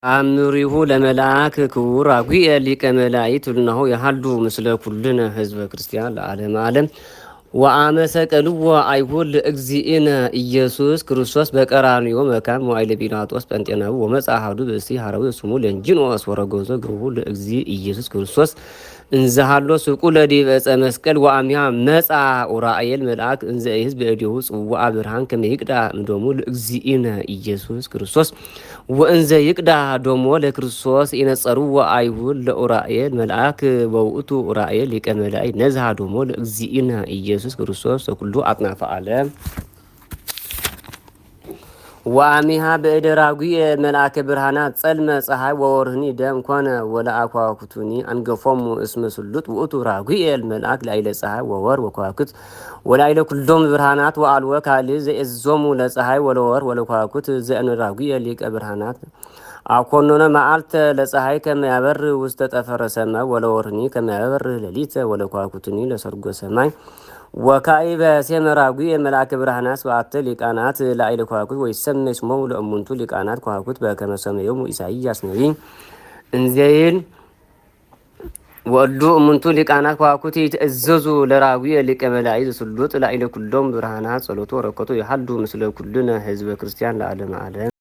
አምሪሁ ለመልአክ ክቡር አጉየ ሊቀ መላእክት ሁልናሁ ያሃሉ ምስለ ኩልነ ህዝበ ክርስቲያን ለዓለም ዓለም ወአመሰቀልዎ አይሁድ ለእግዚእነ ኢየሱስ ክርስቶስ በቀራንዮ መካን መዋዕለ ጲላጦስ ጴንጤናዊ ወመጽአ አሐዱ ብእሲ ሐረዊ ስሙ ለንጂኖስ ወረገዞ ግብሩ ለእግዚእ ኢየሱስ ክርስቶስ እንዘሃሎ ስቁ ለዲበ ዕፀ መስቀል ወአሚያ መጻ ኡራኤል መልአክ እንዘ ይህዝ በእዴሁ ጽዋዐ ብርሃን ከመ ይቅዳ እምዶሙ ለእግዚእነ ኢየሱስ ክርስቶስ ወእንዘ ይቅዳ ዶሞ ለክርስቶስ ይነጸሩ አይሁድ ለኡራኤል መልአክ በውእቱ ኡራኤል ሊቀ መላእክት ነዝሃ ዶሞ ለእግዚእነ ኢየሱስ ክርስቶስ ተኩሉ አጥናፈ ዓለም ወአሚሃ በእደራጉ መልአከ ብርሃናት ጸልመ ፀሐይ ወወርህኒ ደም ኮነ ወለአኳኩቱኒ አንገፎሙ እስመ ስሉጥ ውእቱ ራጉኤል መልአክ ላይለ ፀሐይ ወወር ወኳኩት ወላይለ ኩሎም ብርሃናት ወአልወ ካልእ ዘእዞሙ ለፀሐይ ወለወር ወለኳኩት ዘእንራጉኤል ሊቀ ብርሃናት አኮኖነ መዓልተ ለፀሐይ ከመያበር ውስተ ጠፈረ ሰማይ ወለወርህኒ ከመያበር ሌሊት ወለኳኩቱኒ ለሰርጎ ሰማይ ወካዕበ ሴመራጉ የመልአከ ብርሃናት በአተ ሊቃናት ላዕለ ከዋክብት ወይሰመይ ስሞሙ ለእሙንቱ ሊቃናት ከዋክብት በከመ ሰመዮሙ ኢሳይያስ ነቢይ እንዘይን ወሉ እሙንቱ ሊቃናት ከዋክብት ይትእዘዙ ለራጉየ ሊቀ መላእክት ስሉጥ ላዕለ ኩሎም ብርሃናት ጸሎቱ ወረከቱ ይሃሉ ምስለ ኩልነ ህዝበ ክርስቲያን ለዓለመ ዓለም